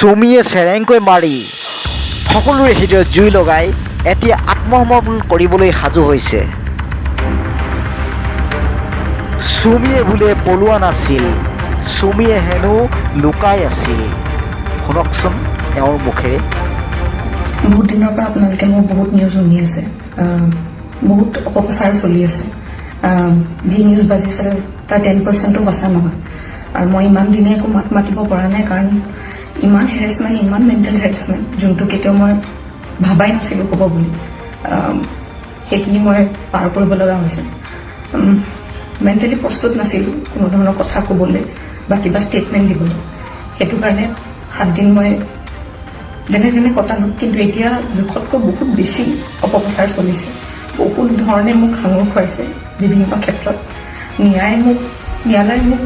চুমিয়ে চেৰেংকৈ মাৰি সকলোৰে হৃদয়ত জুই লগাই এতিয়া আত্মসমৰ্পণ কৰিবলৈ সাজু হৈছে। চুমিয়ে বোলে পলোৱা নাছিল, চুমিয়ে হেনো লুকাই আছিল। শুনকচোন তেওঁৰ মুখেৰে। বহুত দিনৰ পৰা আপোনালোকে মোৰ বহুত নিউজ শুনি আছে, বহুত অপপ্ৰচাৰ চলি আছে। যি নিউজ বাজিছে তাৰ 10%ও সঁচা নহয়। আৰু মই ইমান দিনে একো মাত মাতিব পৰা নাই, কাৰণ ইমান হেৰেছমেণ্ট, ইমান মেণ্টেল হেৰেছমেণ্ট, যোনটো কেতিয়াও মই ভাবাই নাছিলোঁ হ'ব বুলি, সেইখিনি মই পাৰ কৰিব লগা হৈছে। মেণ্টেলি প্ৰস্তুত নাছিলোঁ কোনো ধৰণৰ কথা ক'বলৈ বা কিবা ষ্টেটমেণ্ট দিবলৈ। সেইটো কাৰণে 7 দিন মই যেনে যেনে কটালোঁ, কিন্তু এতিয়া জোখতকৈ বহুত বেছি অপপ্ৰচাৰ চলিছে। বহুত ধৰণে মোক সাঙুৰ খুৱাইছে বিভিন্ন ক্ষেত্ৰত। ন্যায়ালয়ে মোক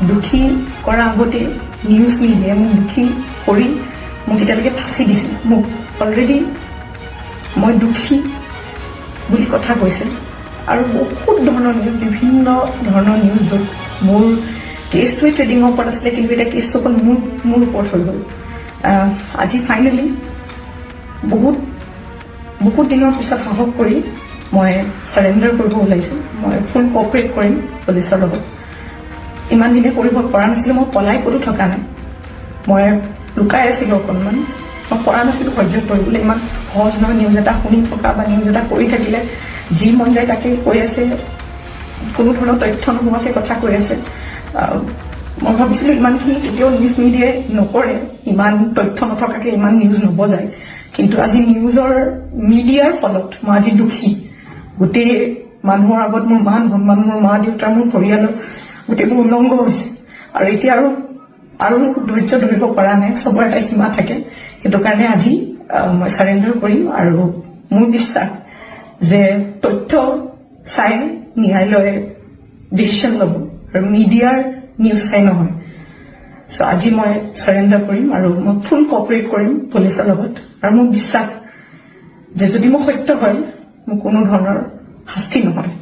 দোষী কৰাৰ আগতে নিউজ মিডিয়াই মোক দোষী কৰি মোক এতিয়ালৈকে ফাঁচি দিছে। মোক অলৰেডি মই দোষী বুলি কথা কৈছে, আৰু বহুত ধৰণৰ নিউজ, বিভিন্ন ধৰণৰ নিউজ, য'ত মোৰ কেছটোৱে ট্ৰেডিঙৰ ওপৰত আছিলে, কিন্তু এতিয়া কেছটো অকল মোৰ ওপৰত হৈ গ'ল। আজি ফাইনেলি বহুত দিনৰ পিছত সাহস কৰি মই চাৰেণ্ডাৰ কৰিব ওলাইছোঁ। মই ফুল কঅপাৰেট কৰিম পুলিচৰ লগত। ইমান দিনে কৰিব পৰা নাছিলোঁ, মই পলাই ক'তো থকা নাই, মই লুকাই আছিলোঁ অকণমান, মই পৰা নাছিলোঁ সহ্য কৰিবলৈ। ইমান সহজ নহয় নিউজ এটা শুনি থকা বা নিউজ এটা কৰি থাকিলে, যি মন যায় তাকে কৈ আছে, কোনো ধৰণৰ তথ্য নোহোৱাকৈ কথা কৈ আছে। মই ভাবিছিলোঁ ইমানখিনি কেতিয়াও নিউজ মিডিয়াই নকৰে, ইমান তথ্য নথকাকৈ ইমান নিউজ নবজায়। কিন্তু আজি মিডিয়াৰ ফলত মই আজি দোষী। গোটেই মানুহৰ আগত মোৰ মান সন্মান, মোৰ মা দেউতা, মোৰ পৰিয়ালৰ গোটেইবোৰ উলংঘ হৈছে। আৰু এতিয়া আৰু ধৈৰ্য ধৰিব পৰা নাই, চবৰ এটা সীমা থাকে। সেইটো কাৰণে আজি মই চাৰেণ্ডাৰ কৰিম। আৰু মোৰ বিশ্বাস যে তথ্য চাই ন্যায়ালয়ে ডিচিশ্যন ল'ব, আৰু মিডিয়াৰ নিউজ চাই নহয়। চ' আজি মই চাৰেণ্ডাৰ কৰিম আৰু মই ফুল কঅপাৰেট কৰিম পুলিচৰ লগত। আৰু মোৰ বিশ্বাস যে যদি মোৰ সত্য হয়, মোৰ কোনো ধৰণৰ শাস্তি নহয়।